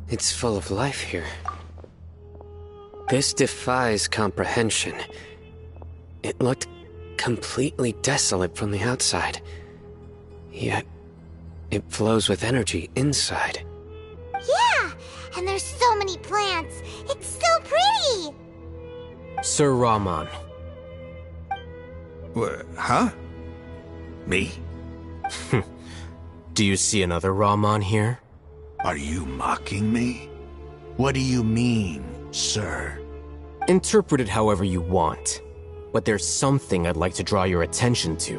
It's full of life here. This defies comprehension. It looked completely desolate from the outside. Yet, it flows with energy inside. Yeah! And there's so many plants! It's so pretty! Sir Rahman. Huh? Me? Do you see another Rahman here? Are you mocking me? What do you mean, sir? Interpret it however you want, but there's something I'd like to draw your attention to.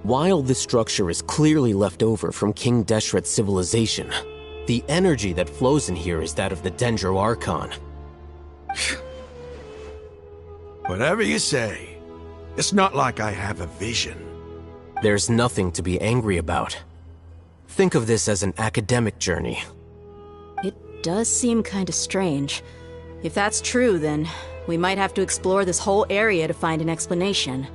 While this structure is clearly left over from King Deshret's civilization, the energy that flows in here is that of the Dendro Archon. Whatever you say. It's not like I have a vision. There's nothing to be angry about. Think of this as an academic journey. It does seem kinda strange. If that's true, then we might have to explore this whole area to find an explanation.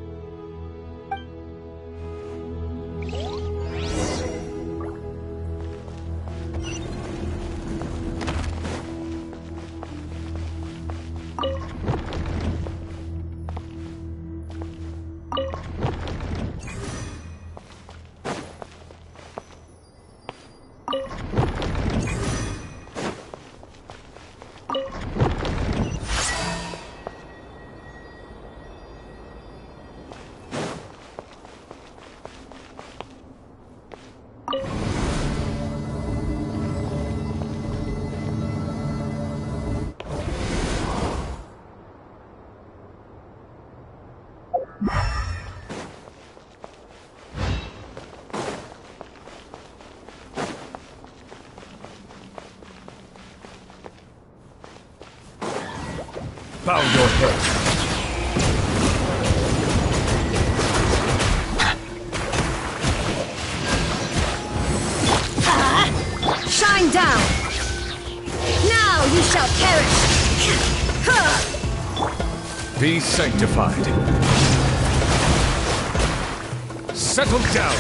Bow your head. Shine down! Now you shall perish! Be sanctified. Settle down.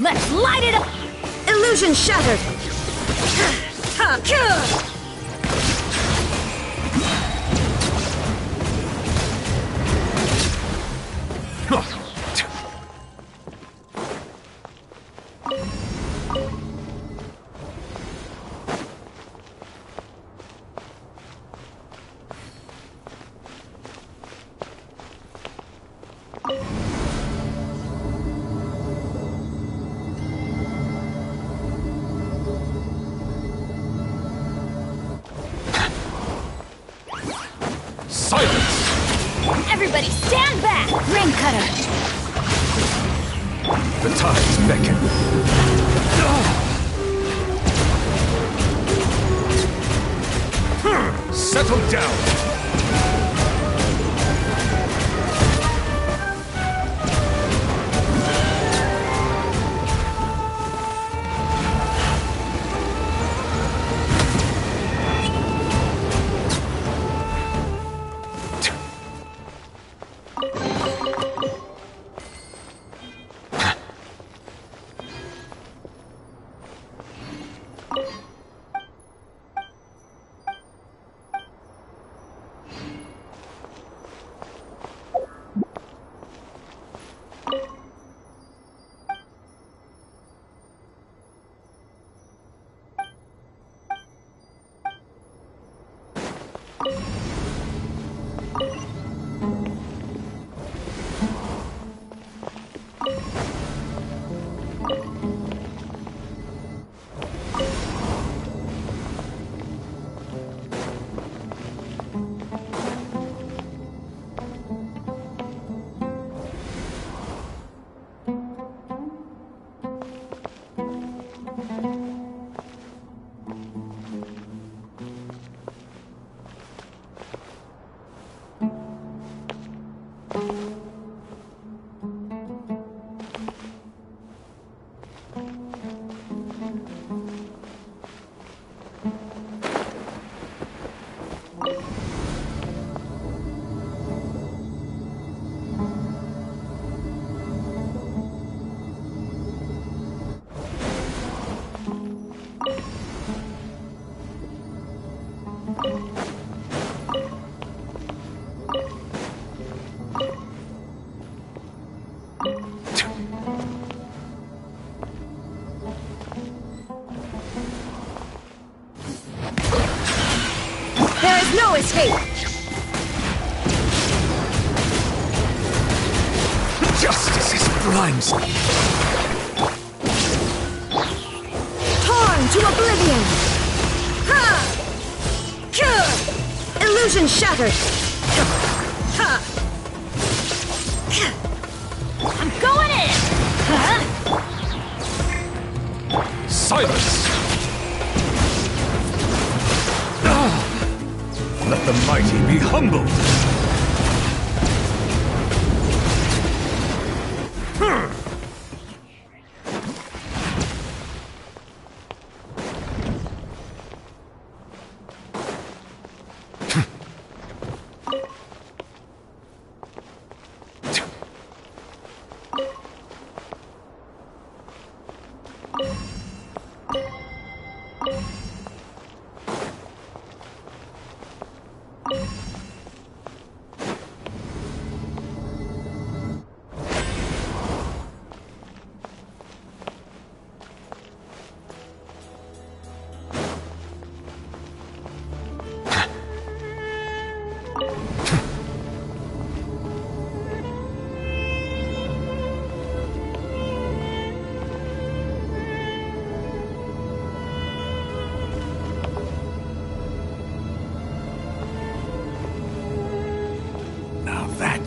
Let's light it up! Illusion shattered! Silence! Everybody stand back! Ring cutter! The tides beckon. Settle down! No escape! Justice is blind. Torn to oblivion! Ha! Cure! Illusion shattered! Ha! I'm going in! Huh? Silence! Let the mighty be humbled!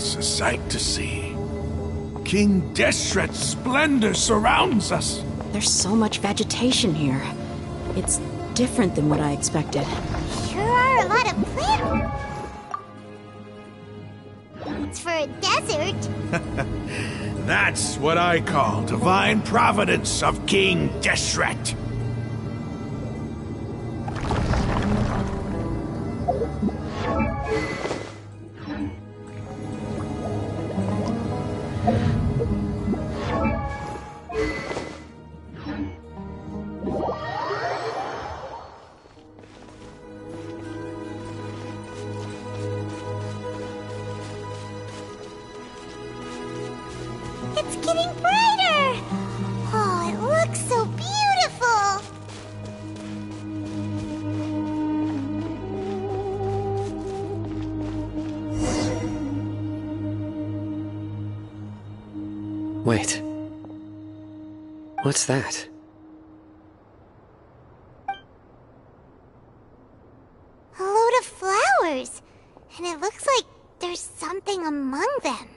It's a sight to see. King Deshret's splendor surrounds us. There's so much vegetation here. It's different than what I expected. Sure are a lot of plants. It's for a desert. That's what I call divine providence of King Deshret. It's getting brighter! Oh, it looks so beautiful! Wait. What's that? A load of flowers. And it looks like there's something among them.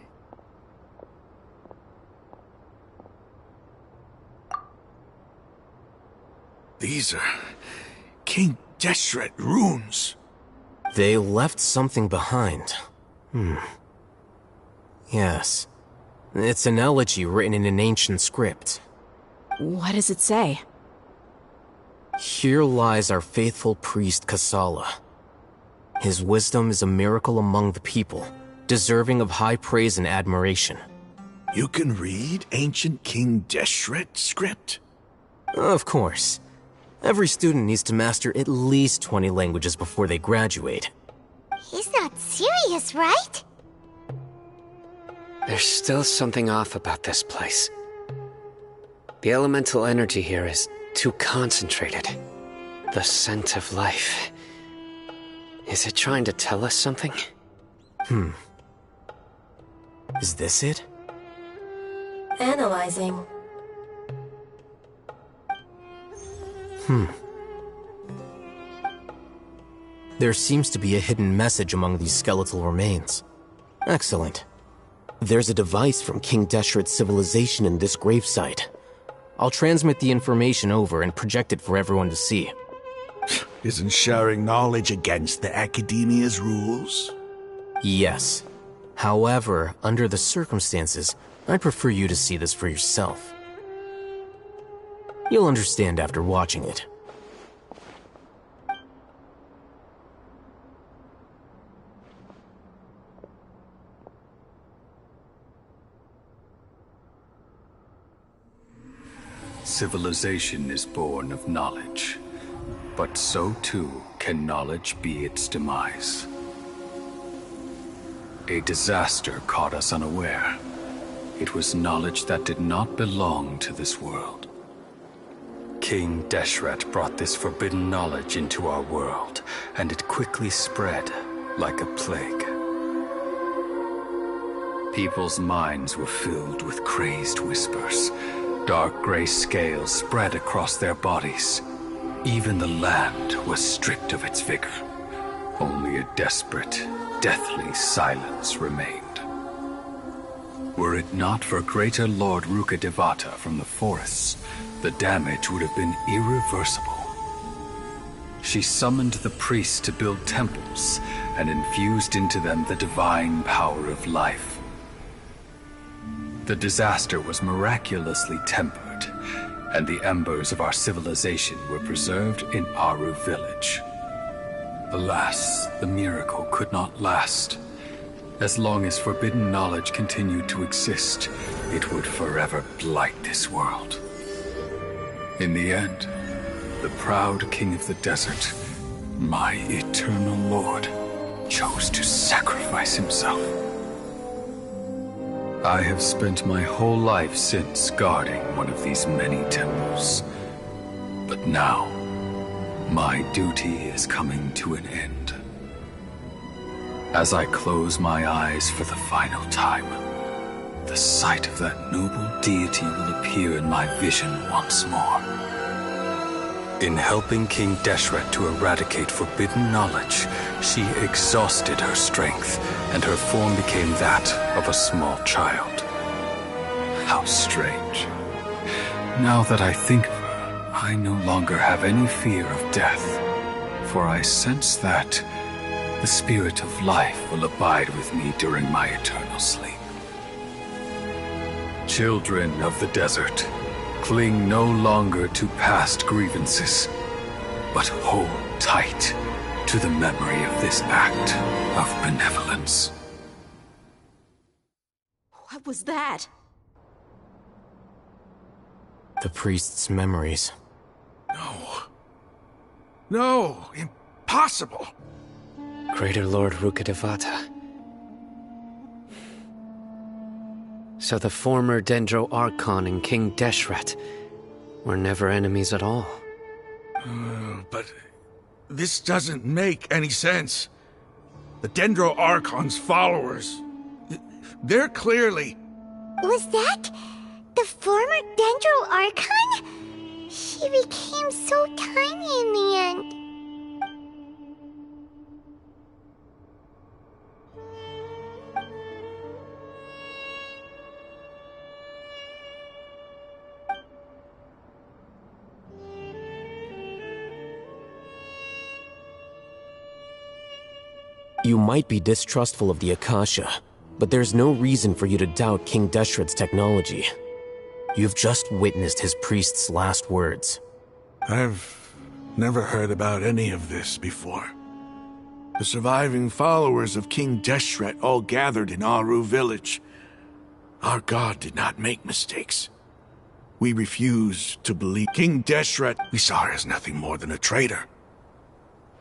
These are King Deshret runes. They left something behind. Yes. It's an elegy written in an ancient script. What does it say? Here lies our faithful priest Kasala. His wisdom is a miracle among the people, deserving of high praise and admiration. You can read ancient King Deshret script? Of course. Every student needs to master at least 20 languages before they graduate. He's not serious, right? There's still something off about this place. The elemental energy here is too concentrated. The scent of life. Is it trying to tell us something? Is this it? Analyzing. There seems to be a hidden message among these skeletal remains. Excellent. There's a device from King Deshret's civilization in this gravesite. I'll transmit the information over and project it for everyone to see. Isn't sharing knowledge against the Academia's rules? Yes. However, under the circumstances, I'd prefer you to see this for yourself. You'll understand after watching it. Civilization is born of knowledge, but so too can knowledge be its demise. A disaster caught us unaware. It was knowledge that did not belong to this world. King Deshret brought this forbidden knowledge into our world, and it quickly spread like a plague. People's minds were filled with crazed whispers. Dark gray scales spread across their bodies. Even the land was stripped of its vigor. Only a desperate, deathly silence remained. Were it not for greater Lord Rukkhadevata from the forests, the damage would have been irreversible. She summoned the priests to build temples and infused into them the divine power of life. The disaster was miraculously tempered, and the embers of our civilization were preserved in Aru village. Alas, the miracle could not last. As long as forbidden knowledge continued to exist, it would forever blight this world. In the end, the proud king of the desert, my eternal lord, chose to sacrifice himself. I have spent my whole life since guarding one of these many temples. But now, my duty is coming to an end. As I close my eyes for the final time, the sight of that noble deity will appear in my vision once more. In helping King Deshret to eradicate forbidden knowledge, She exhausted her strength, and her form became that of a small child. How strange. Now that I think of her, I no longer have any fear of death, for I sense that the spirit of life will abide with me during my eternal sleep. Children of the desert, cling no longer to past grievances, but hold tight to the memory of this act of benevolence. What was that? The priest's memories. No, impossible. Greater Lord Rukkhadevata. So the former Dendro Archon and King Deshret were never enemies at all. But this doesn't make any sense. The Dendro Archon's followers, they're clearly... Was that the former Dendro Archon? She became so tiny in the end. You might be distrustful of the Akasha, but there's no reason for you to doubt King Deshret's technology. You've just witnessed his priest's last words. I've never heard about any of this before. The surviving followers of King Deshret all gathered in Aru village. Our god did not make mistakes. We refuse to believe King Deshret. We saw her as nothing more than a traitor.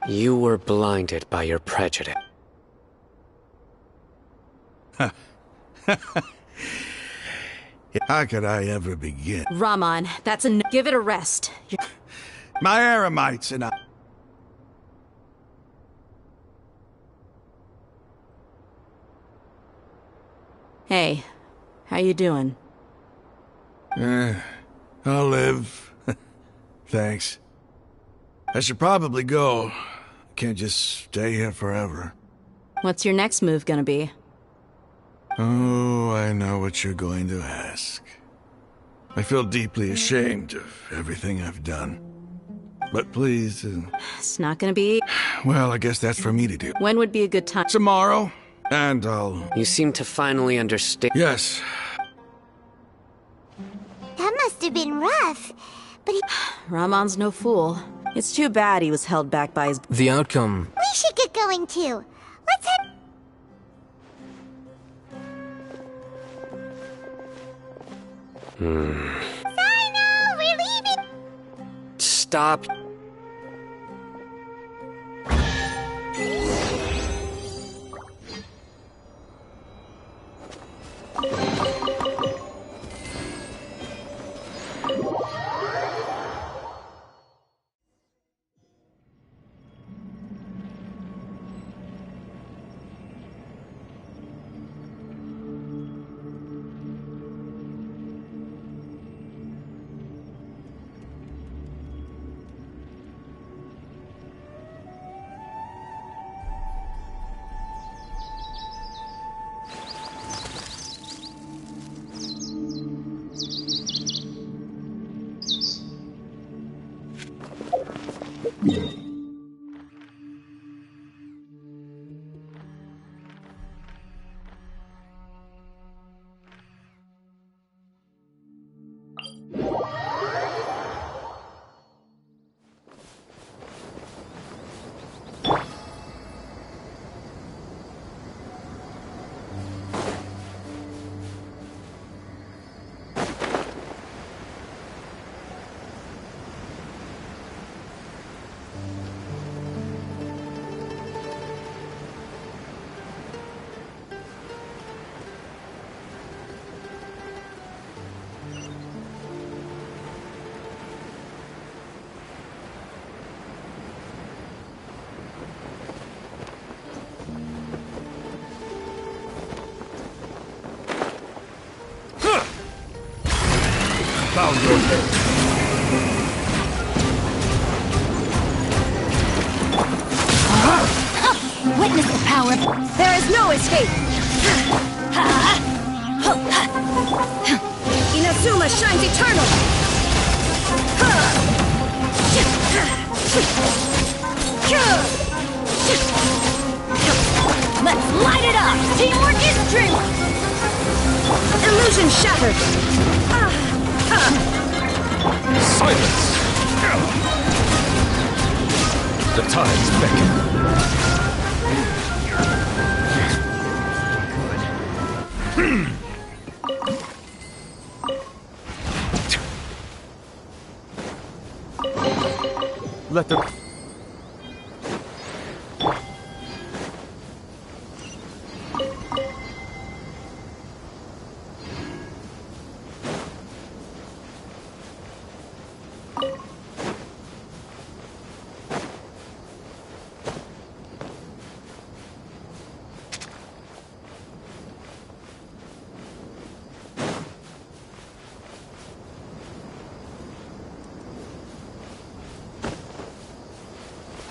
You were blinded by your prejudice. How could I ever begin? Raman, that's give it a rest. My Aramites and I... Hey, how you doing? I'll live. Thanks. I should probably go. Can't just stay here forever. What's your next move gonna be? Oh, I know what you're going to ask. I feel deeply ashamed of everything I've done. But please... It's not gonna be... Well, I guess that's for me to do. When would be a good time? Tomorrow, and I'll... You seem to finally understand. Yes. That must have been rough. But Ramon's no fool. It's too bad he was held back by his... The outcome... we should get going too. Let's head... Sorry, no, we're leaving. Stop. power. There is no escape. Inazuma shines eternal. Let's light it up. Teamwork is true. Illusion shattered. Silence! The tides beckon. Let them...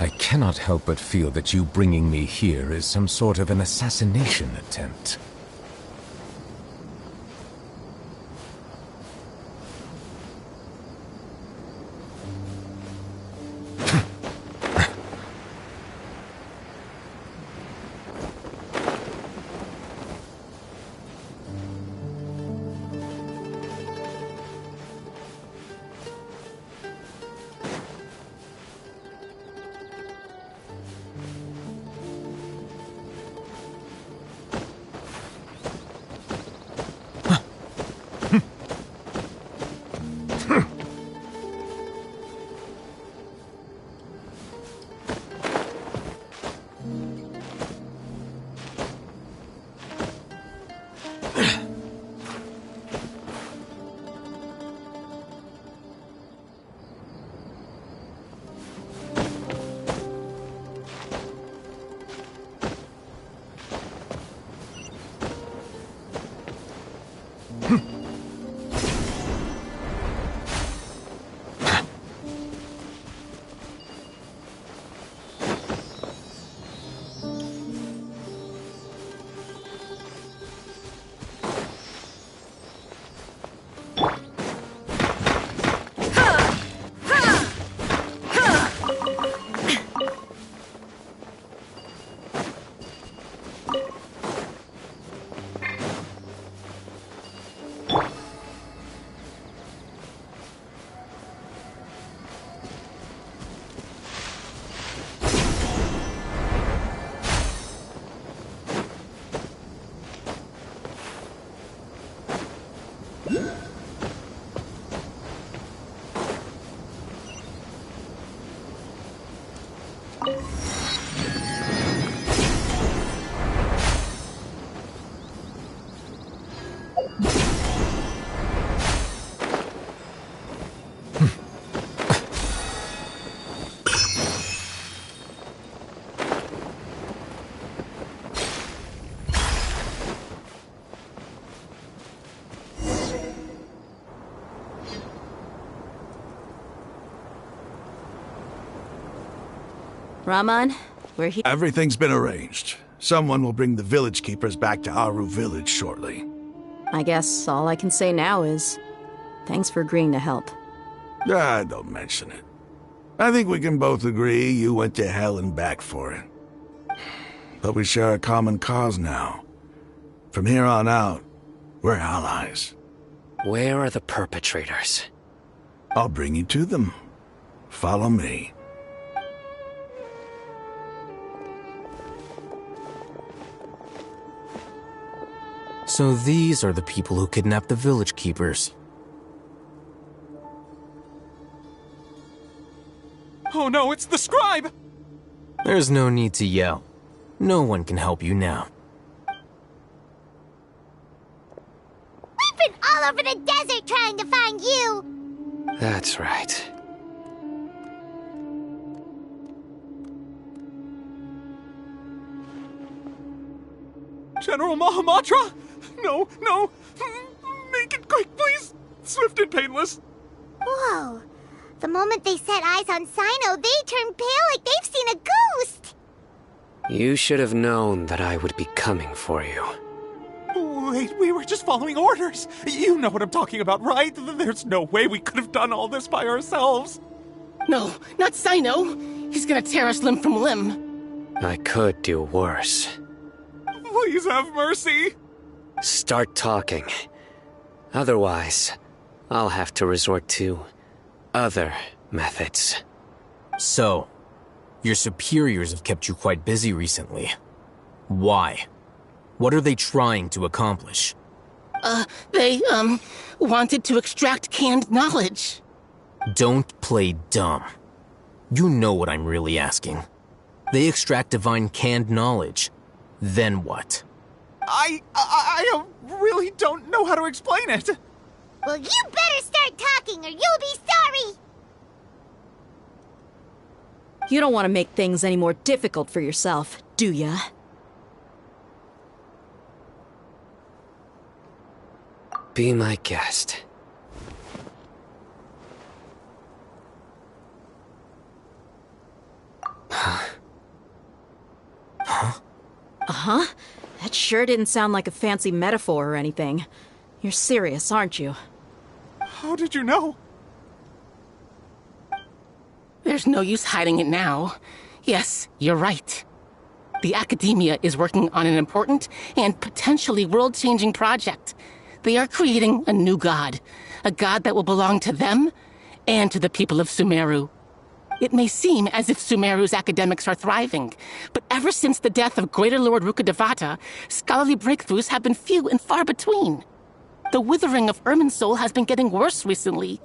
I cannot help but feel that you bringing me here is some sort of an assassination attempt. Raman, we're here. Everything's been arranged. Someone will bring the village keepers back to Aru village shortly. I guess all I can say now is thanks for agreeing to help. Ah, don't mention it. I think we can both agree you went to hell and back for it. But we share a common cause now. From here on out, we're allies. Where are the perpetrators? I'll bring you to them. Follow me. So these are the people who kidnapped the village keepers. Oh no, it's the scribe! There's no need to yell. No one can help you now. We've been all over the desert trying to find you! That's right. General Mahamatra? No, no! Make it quick, please! Swift and painless! Whoa. The moment they set eyes on Sino, they turn pale like they've seen a ghost! You should have known that I would be coming for you. Wait, we were just following orders. You know what I'm talking about, right? There's no way we could have done all this by ourselves. No, not Sino. He's gonna tear us limb from limb. I could do worse. Please have mercy. Start talking. Otherwise, I'll have to resort to other methods. So, your superiors have kept you quite busy recently. Why? What are they trying to accomplish? They wanted to extract canned knowledge. Don't play dumb. You know what I'm really asking. They extract divine canned knowledge. Then what? I really don't know how to explain it. Well, you better start talking or you'll be sorry! You don't want to make things any more difficult for yourself, do ya? Be my guest. Uh-huh. That sure didn't sound like a fancy metaphor or anything. You're serious, aren't you? How did you know? There's no use hiding it now. Yes, you're right. The Academia is working on an important and potentially world-changing project. They are creating a new god. A god that will belong to them and to the people of Sumeru. It may seem as if Sumeru's academics are thriving, but ever since the death of Greater Lord Rukkhadevata, scholarly breakthroughs have been few and far between. The withering of Irminsul has been getting worse recently.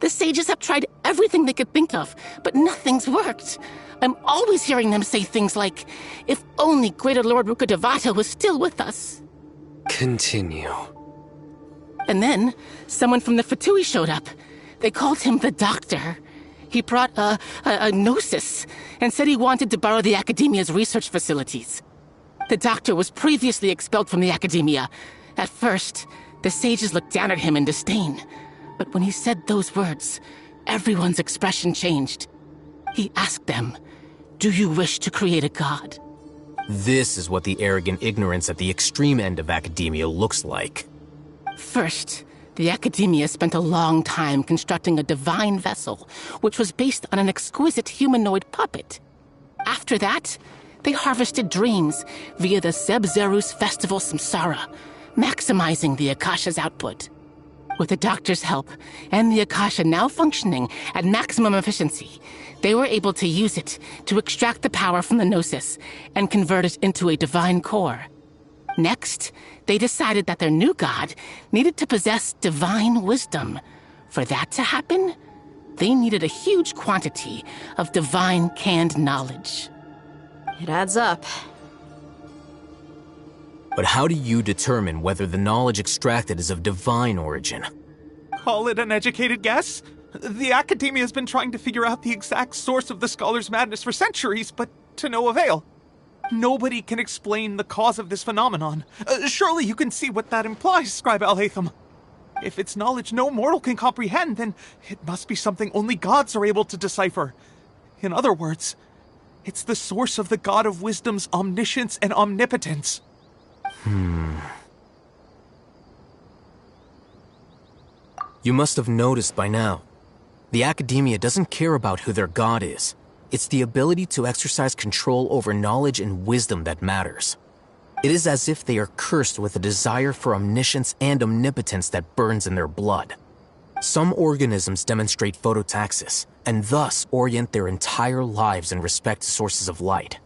The sages have tried everything they could think of, but nothing's worked. I'm always hearing them say things like, if only Greater Lord Rukkhadevata was still with us. Continue. And then, someone from the Fatui showed up. They called him the Doctor. He brought a gnosis and said he wanted to borrow the Academia's research facilities. The Doctor was previously expelled from the Academia. At first, the sages looked down at him in disdain. But when he said those words, everyone's expression changed. He asked them, "Do you wish to create a god?" This is what the arrogant ignorance at the extreme end of academia looks like. First, the Academia spent a long time constructing a divine vessel, which was based on an exquisite humanoid puppet. After that, they harvested dreams via the Zeb-Zerus Festival Samsara, maximizing the Akasha's output. With the Doctor's help, and the Akasha now functioning at maximum efficiency, they were able to use it to extract the power from the Gnosis and convert it into a divine core. Next, they decided that their new god needed to possess divine wisdom. For that to happen, they needed a huge quantity of divine canned knowledge. It adds up. But how do you determine whether the knowledge extracted is of divine origin? Call it an educated guess? The Academia has been trying to figure out the exact source of the Scholar's Madness for centuries, but to no avail. Nobody can explain the cause of this phenomenon. Surely you can see what that implies, Scribe Al-Haytham. If it's knowledge no mortal can comprehend, then it must be something only gods are able to decipher. In other words, it's the source of the God of Wisdom's omniscience and omnipotence. You must have noticed by now. The Academia doesn't care about who their god is. It's the ability to exercise control over knowledge and wisdom that matters. It is as if they are cursed with a desire for omniscience and omnipotence that burns in their blood. Some organisms demonstrate phototaxis, and thus orient their entire lives in respect to sources of light.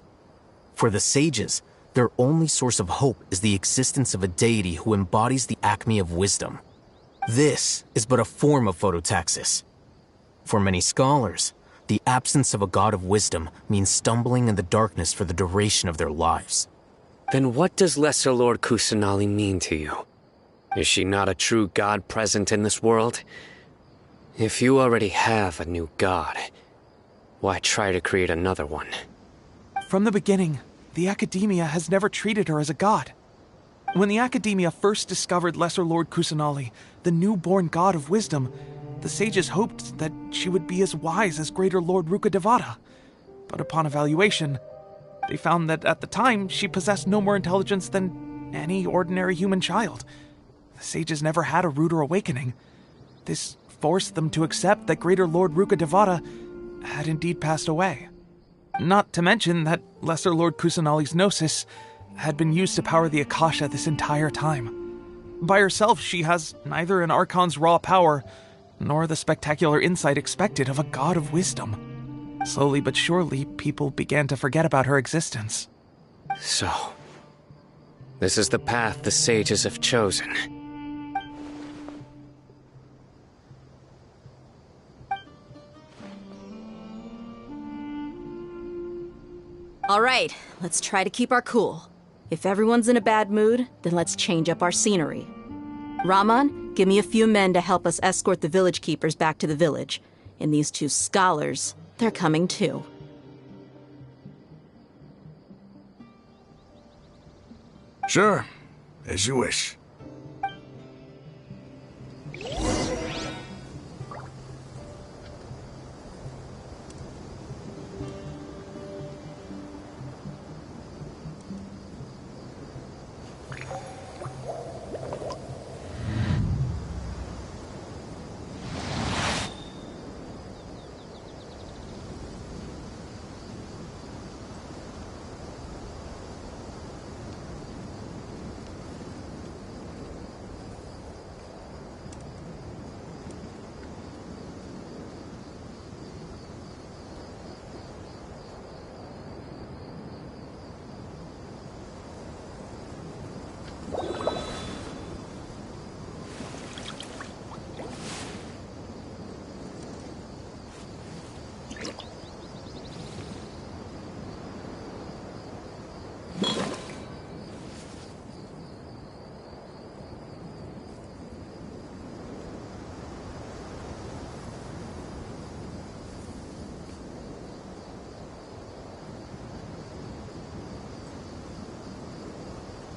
For the sages, their only source of hope is the existence of a deity who embodies the acme of wisdom. This is but a form of phototaxis. For many scholars, the absence of a god of wisdom means stumbling in the darkness for the duration of their lives. Then what does Lesser Lord Kusanali mean to you? Is she not a true god present in this world? If you already have a new god, why try to create another one? From the beginning, the Academia has never treated her as a god. When the Academia first discovered Lesser Lord Kusanali, the newborn god of wisdom, the sages hoped that she would be as wise as Greater Lord Rukkhadevata. But upon evaluation, They found that at the time, she possessed no more intelligence than any ordinary human child. The sages never had a ruder awakening. This forced them to accept that Greater Lord Rukkhadevata had indeed passed away. Not to mention that Lesser Lord Kusanali's gnosis had been used to power the Akasha this entire time. By herself, she has neither an Archon's raw power, nor the spectacular insight expected of a god of wisdom. Slowly but surely, people began to forget about her existence. So, this is the path the sages have chosen. All right, let's try to keep our cool. If everyone's in a bad mood, then let's change up our scenery. Rahman, give me a few men to help us escort the village keepers back to the village. And these two scholars, they're coming too. Sure, as you wish.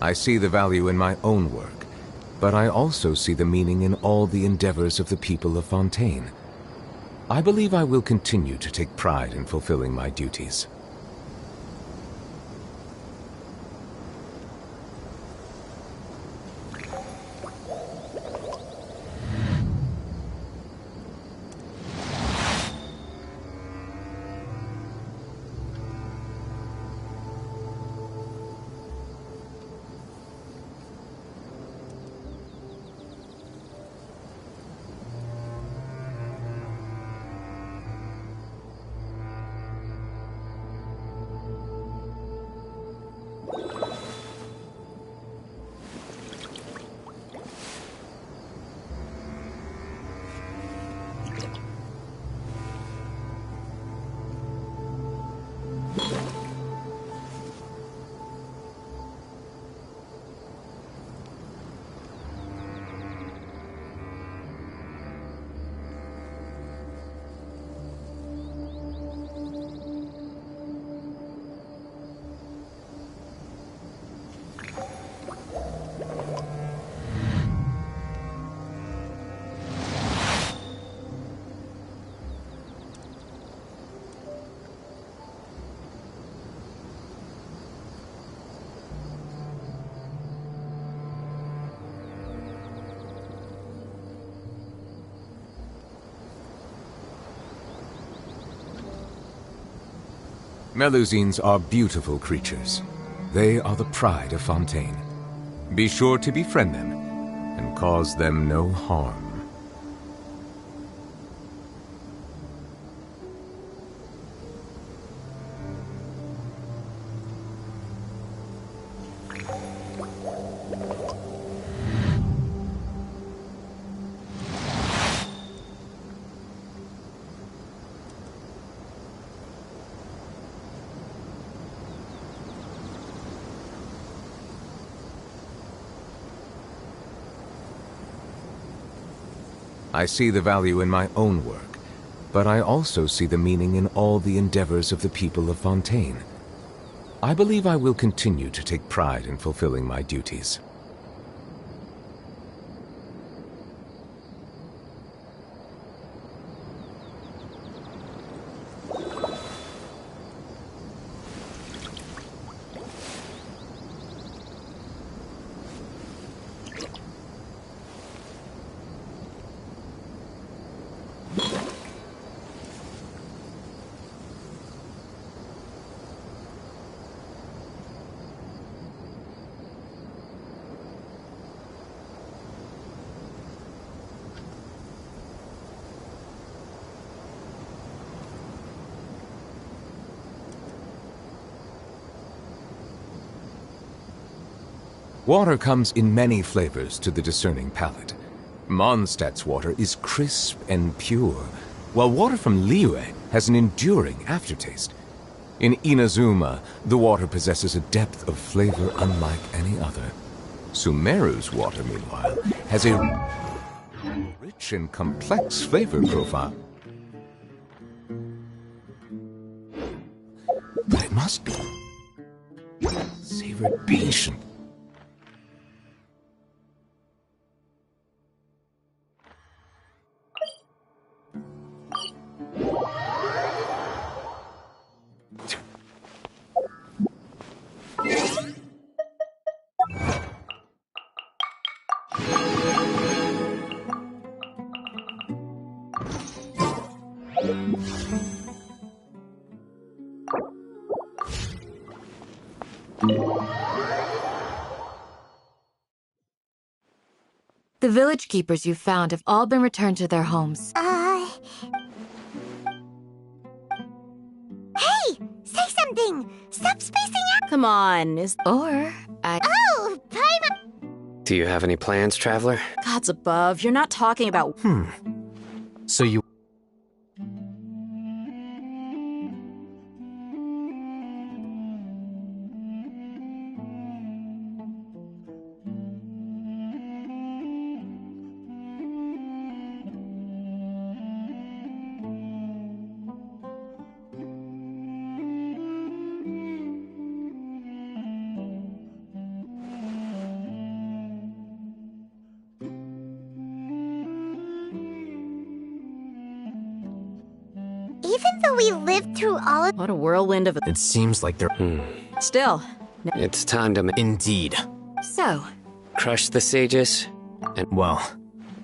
I see the value in my own work, but I also see the meaning in all the endeavors of the people of Fontaine. I believe I will continue to take pride in fulfilling my duties. Melusines are beautiful creatures. They are the pride of Fontaine. Be sure to befriend them and cause them no harm. I see the value in my own work, but I also see the meaning in all the endeavors of the people of Fontaine. I believe I will continue to take pride in fulfilling my duties. Water comes in many flavors to the discerning palate. Mondstadt's water is crisp and pure, while water from Liyue has an enduring aftertaste. In Inazuma, the water possesses a depth of flavor unlike any other. Sumeru's water, meanwhile, has a rich and complex flavor profile. But it must be savored patient. The village keepers you found have all been returned to their homes. Hey! Say something! Stop spacing out! Come on, Or, Oh, Do you have any plans, Traveler? Gods above, you're not talking about... So you... Even though we lived through all of... What a whirlwind of... It seems like they're... Still. It's time to Indeed. so, crush the sages. Well,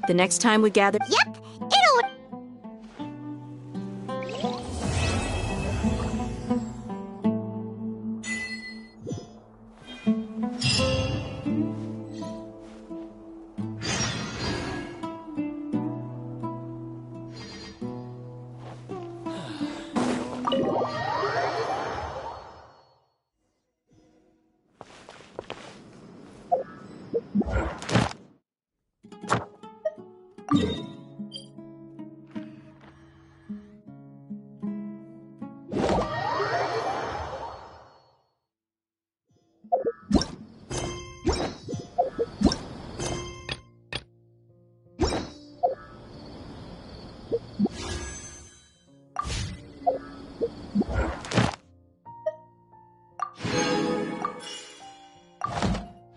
The next time we gather... Yep! It'll...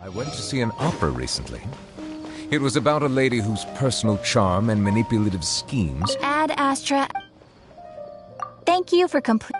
I went to see an opera recently. It was about a lady whose personal charm and manipulative schemes... Ad Astra. Thank you for complete.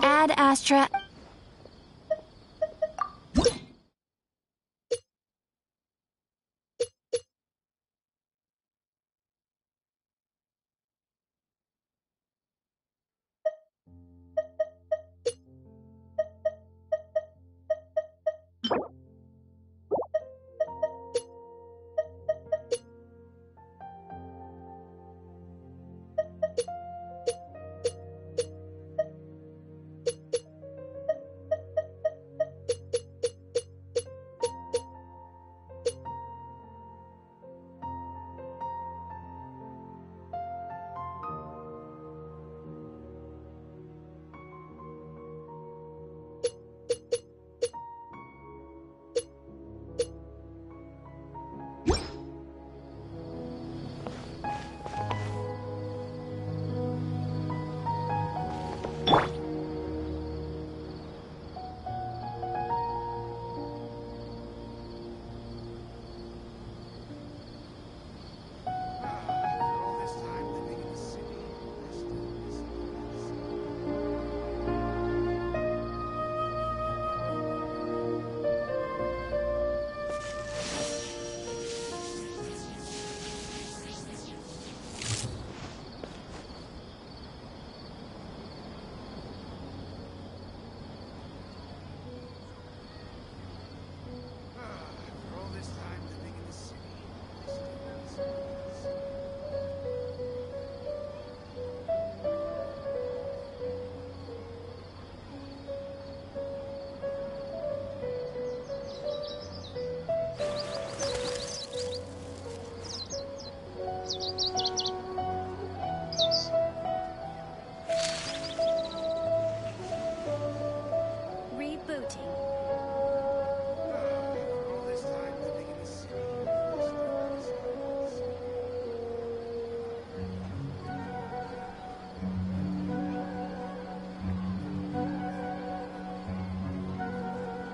Ad Astra.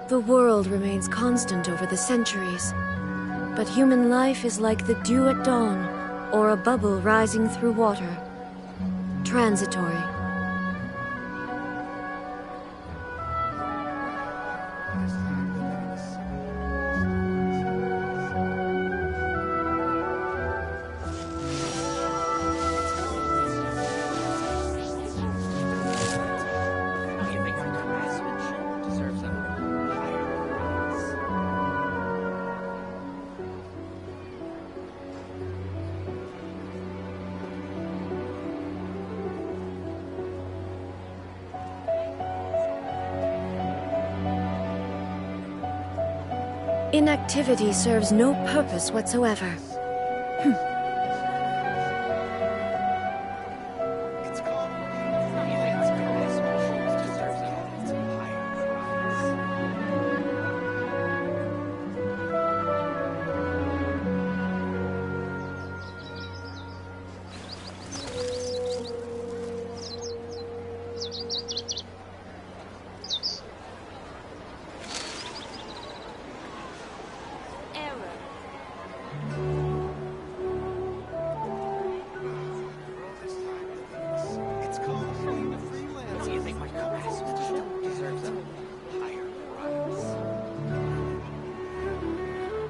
The world remains constant over the centuries, but human life is like the dew at dawn, or a bubble rising through water. Transitory. Inactivity serves no purpose whatsoever.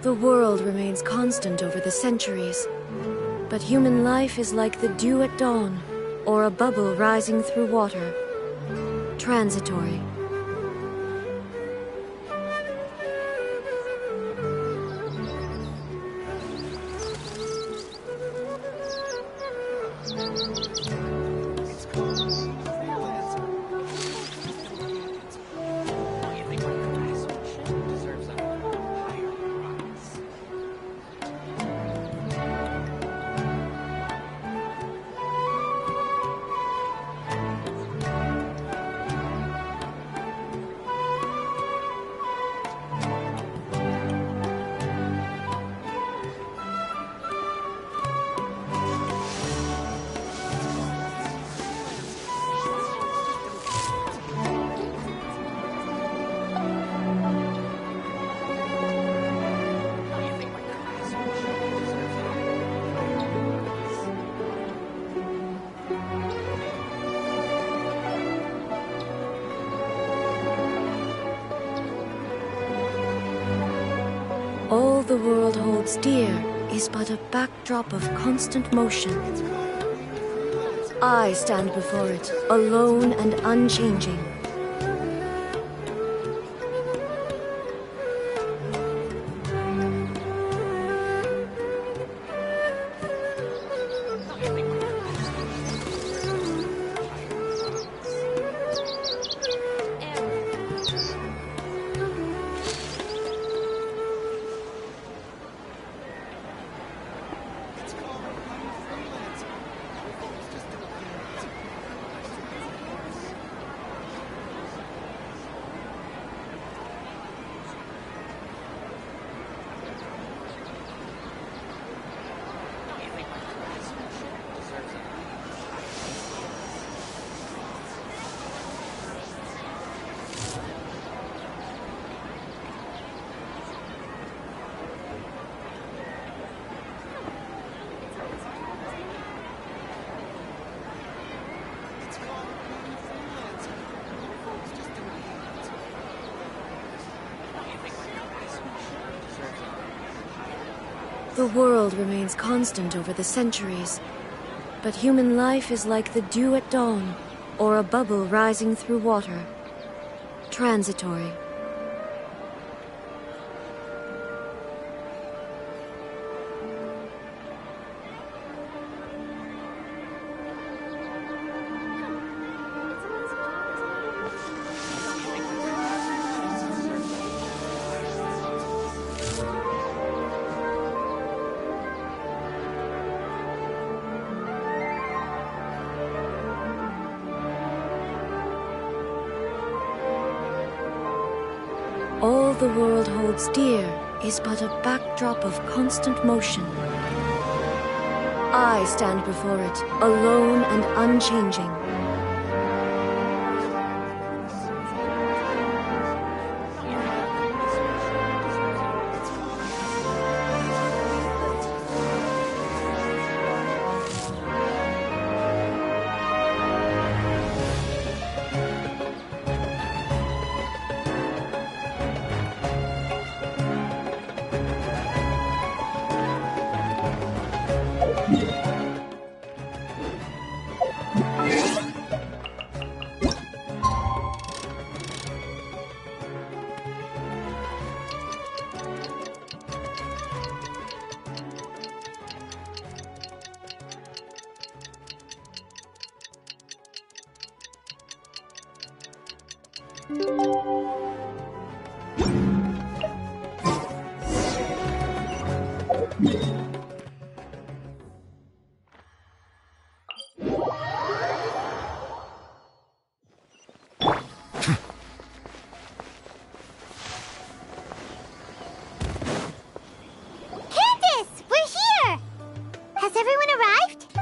The world remains constant over the centuries, but human life is like the dew at dawn, or a bubble rising through water. Transitory. All the world holds dear is but a backdrop of constant motion. I stand before it, alone and unchanging. The world remains constant over the centuries, but human life is like the dew at dawn, or a bubble rising through water. Transitory. All the world holds dear is but a backdrop of constant motion. I stand before it, alone and unchanging.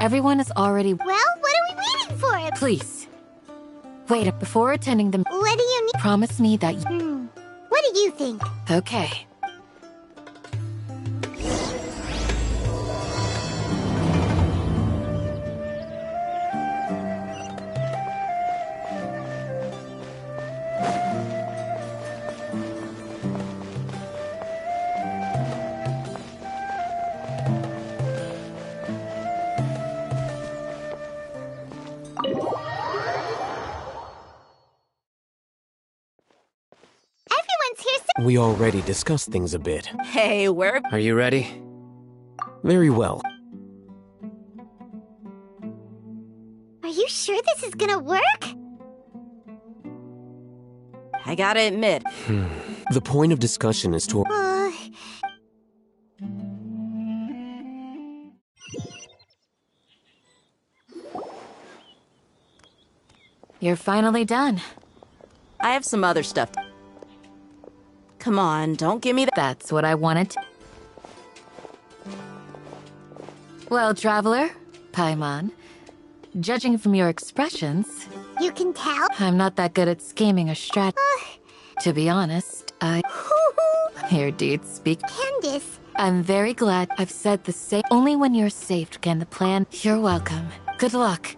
Everyone is already... Well, what are we waiting for? Please. Wait, before attending the... What do you need? Promise me that you... What do you think? Okay. We already discussed things a bit. Hey, where... Are you ready? Very well. Are you sure this is gonna work? I gotta admit... The point of discussion is to... You're finally done. I have some other stuff. Come on, don't give me that. That's what I wanted to... Well, Traveler, Paimon, judging from your expressions... You can tell? I'm not that good at scheming or To be honest, Your deeds speak. Candace. I'm very glad I've said the same. Only when you're safe can the plan... You're welcome. Good luck.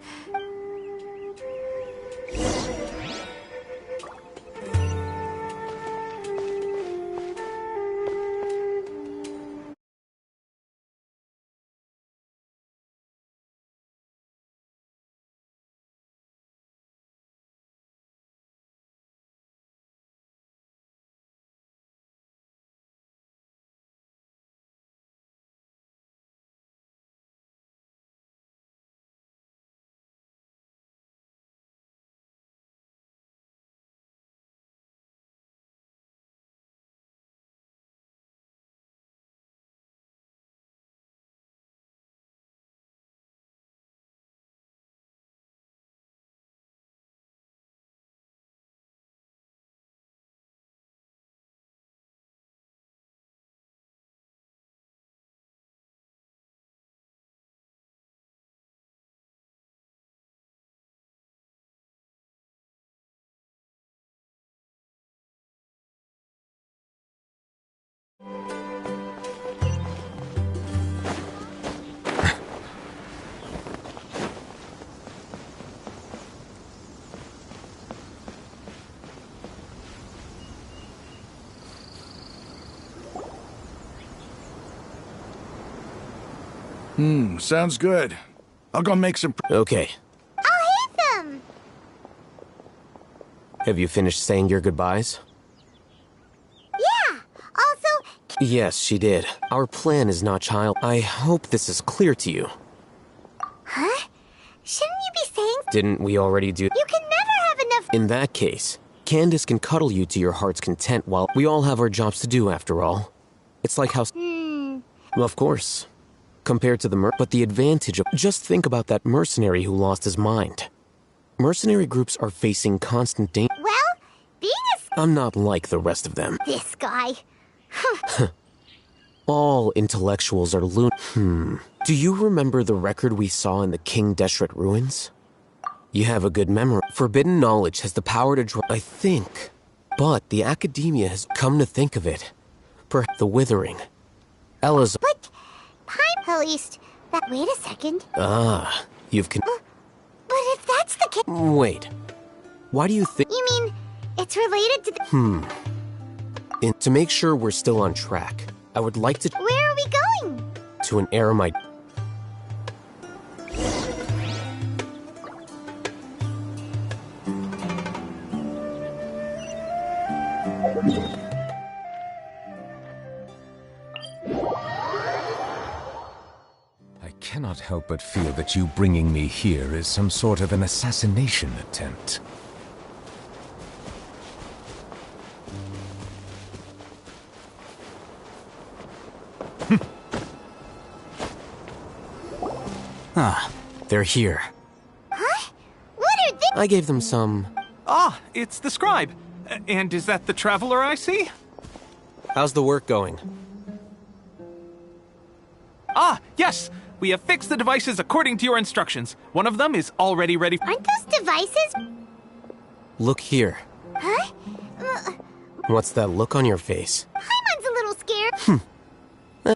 Sounds good. I'll go make some... Okay. I'll hit them! Have you finished saying your goodbyes? Yeah! Also... Yes, she did. Our plan is not child... I hope this is clear to you. Huh? Shouldn't you be saying... Didn't we already do... You can never have enough... In that case, Candace can cuddle you to your heart's content while... We all have our jobs to do, after all. It's like how... Well, of course. Compared to the but the advantage of... Just think about that mercenary who lost his mind. Mercenary groups are facing constant danger. Well, being a... I'm not like the rest of them. This guy. All intellectuals are Do you remember the record we saw in the King Deshret ruins? You have a good memory. Forbidden knowledge has the power to draw... I think. But the academia has come to think of it. Perhaps the Withering. Ella's... But... At least... Wait a second. You've But if that's the case... Wait. Why do you think... You mean... It's related to the... To make sure we're still on track, I would like to... Where are we going? To an eremite... I cannot help but feel that you bringing me here is some sort of an assassination attempt. Ah, they're here. Huh? What are they? I gave them some... Ah, it's the scribe. And is that the traveler I see? How's the work going? Ah, yes! We have fixed the devices according to your instructions. One of them is already ready. Aren't those devices? Look here. Huh? What's that look on your face? Paimon's a little scared.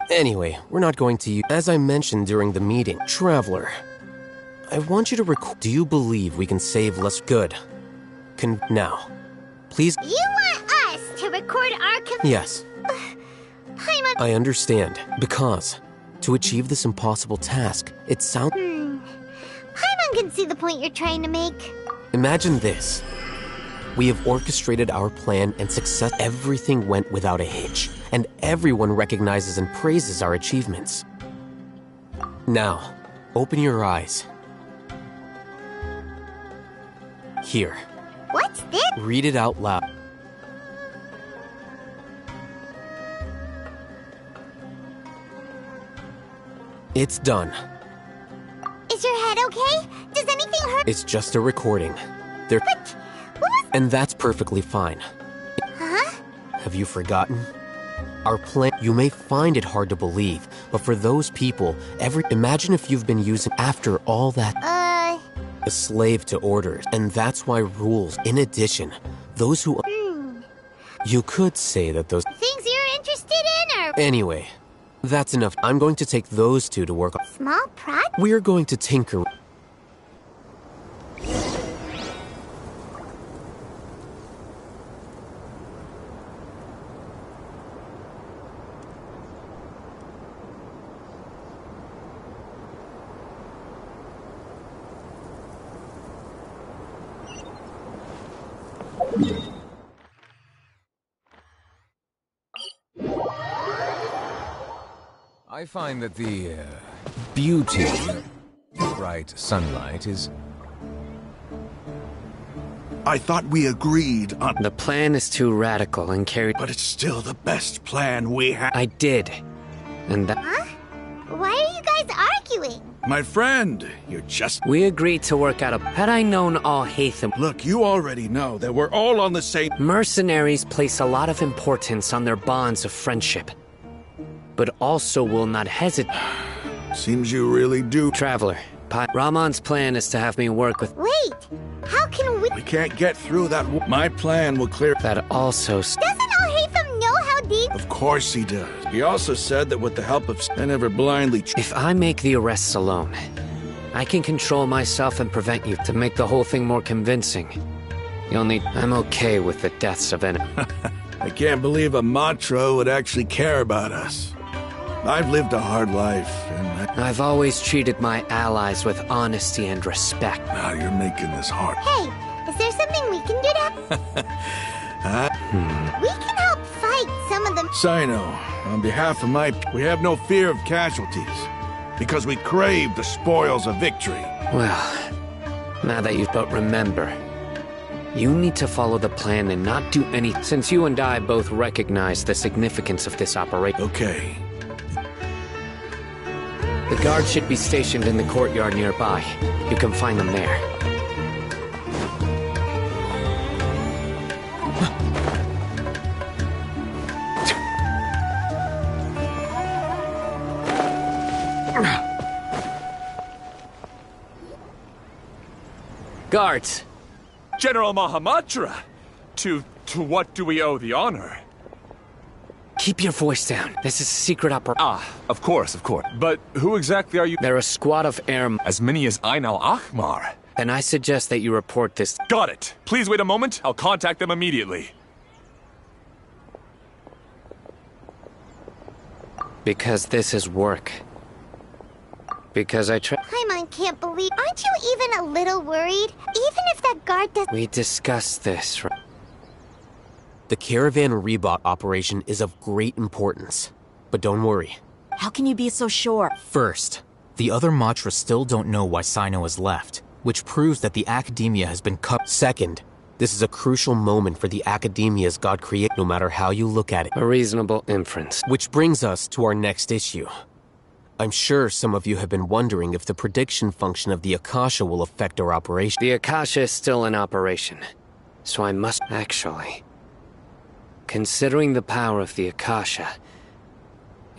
Anyway, we're not going to use... As I mentioned during the meeting, Traveler, I want you to do you believe we can save less good? Now, please... You want us to record our... Yes. Paimon... I understand, because to achieve this impossible task, it sounds... Paimon can see the point you're trying to make. Imagine this. We have orchestrated our plan and success. Everything went without a hitch, and everyone recognizes and praises our achievements. Now, open your eyes. Here. What's this? Read it out loud. It's done. Is your head okay? Does anything hurt? It's just a recording. But... what was... And that's perfectly fine. Huh? Have you forgotten? Our plan... You may find it hard to believe, but for those people, imagine if you've been using... After all that... A slave to orders, and that's why rules... In addition, those who... You could say that those... Things you're interested in, or... Anyway, that's enough. I'm going to take those two to work on... Small project? We're going to tinker... I find that the beauty of bright sunlight is... I thought we agreed on... The plan is too radical and carried... But it's still the best plan we have. I did. And that... Huh? Why are you guys arguing? My friend, you're just... We agreed to work out a... Had I known all Hatham... Look, you already know that we're all on the same... Mercenaries place a lot of importance on their bonds of friendship, but also will not hesitate. Seems you really do. Traveler, Ramon's plan is to have me work with... Wait! How can we... We can't get through that... My plan will clear... That also... Doesn't Al-Haytham know how deep... Of course he does. He also said that with the help of... I never blindly... If I make the arrests alone, I can control myself and prevent you to make the whole thing more convincing. You'll need... I'm okay with the deaths of enemies. I can't believe a Matra would actually care about us. I've lived a hard life, and I've always treated my allies with honesty and respect. Now you're making this hard. Hey, is there something we can do to... We can help fight some of them. Sino, on behalf of my... We have no fear of casualties, because we crave the spoils of victory. Well, now that you've... But remember, you need to follow the plan and not do any... Since you and I both recognize the significance of this operation. Okay. The guards should be stationed in the courtyard nearby. You can find them there. Guards! General Mahamatra! To what do we owe the honor? Keep your voice down. This is a secret operation. Ah, of course. But who exactly are you? They're a squad of air... As many as Ain al-Ahmar. Then I suggest that you report this... Got it. Please wait a moment. I'll contact them immediately. Because this is work. Because I try... Paimon can't believe... Aren't you even a little worried? Even if that guard does... We discussed this, right? The Caravan Rebot operation is of great importance. But don't worry. How can you be so sure? First, the other Matra still don't know why Sino has left, which proves that the Academia has been cut. Second, this is a crucial moment for the Academia's God create, no matter how you look at it. A reasonable inference. Which brings us to our next issue. I'm sure some of you have been wondering if the prediction function of the Akasha will affect our operation. The Akasha is still in operation, so I must... Actually, considering the power of the Akasha,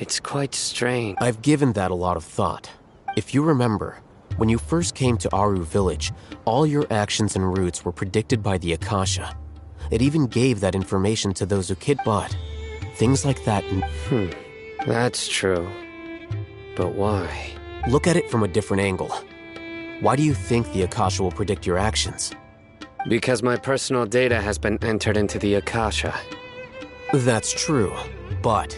it's quite strange. I've given that a lot of thought. If you remember, when you first came to Aru Village, all your actions and routes were predicted by the Akasha. It even gave that information to those who kid, but things like that... That's true. But why? Look at it from a different angle. Why do you think the Akasha will predict your actions? Because my personal data has been entered into the Akasha. That's true, but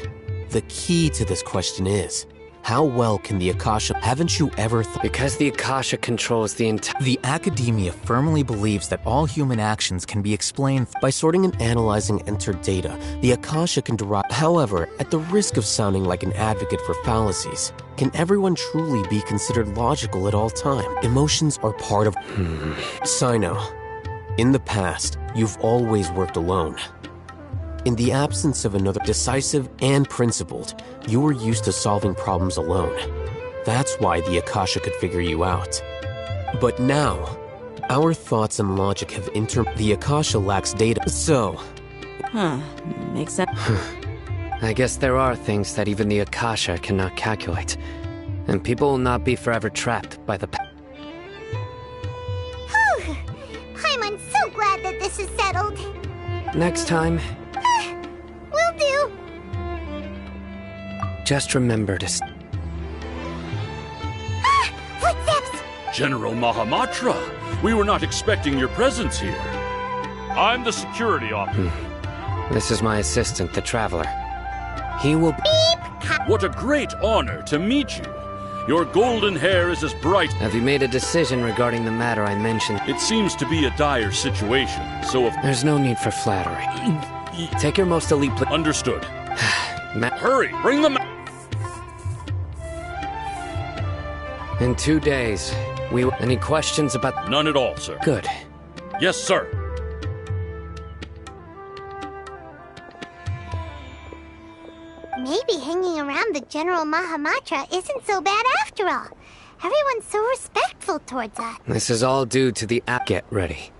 the key to this question is, how well can the Akasha... Haven't you ever Because the Akasha controls the entire... The academia firmly believes that all human actions can be explained by sorting and analyzing entered data. The Akasha can derive... However, at the risk of sounding like an advocate for fallacies, can everyone truly be considered logical at all time? Emotions are part of... Sino, in the past, you've always worked alone. In the absence of another decisive and principled, you were used to solving problems alone. That's why the Akasha could figure you out. But now, our thoughts and logic have The Akasha lacks data, so... Makes sense. I guess there are things that even the Akasha cannot calculate. And people will not be forever trapped by the... I'm so glad that this is settled. Next time... Will do. Just remember to... Footsteps! General Mahamatra, we were not expecting your presence here. I'm the security officer. This is my assistant, the Traveler. He will... Beep! What a great honor to meet you. Your golden hair is as bright... Have you made a decision regarding the matter I mentioned? It seems to be a dire situation, so if... There's no need for flattery. Take your most elite... Understood. Hurry, bring them... In 2 days, we... Any questions about... None at all, sir. Good. Yes, sir. Maybe hanging around the General Mahamatra isn't so bad after all. Everyone's so respectful towards us. This is all due to the... Get ready.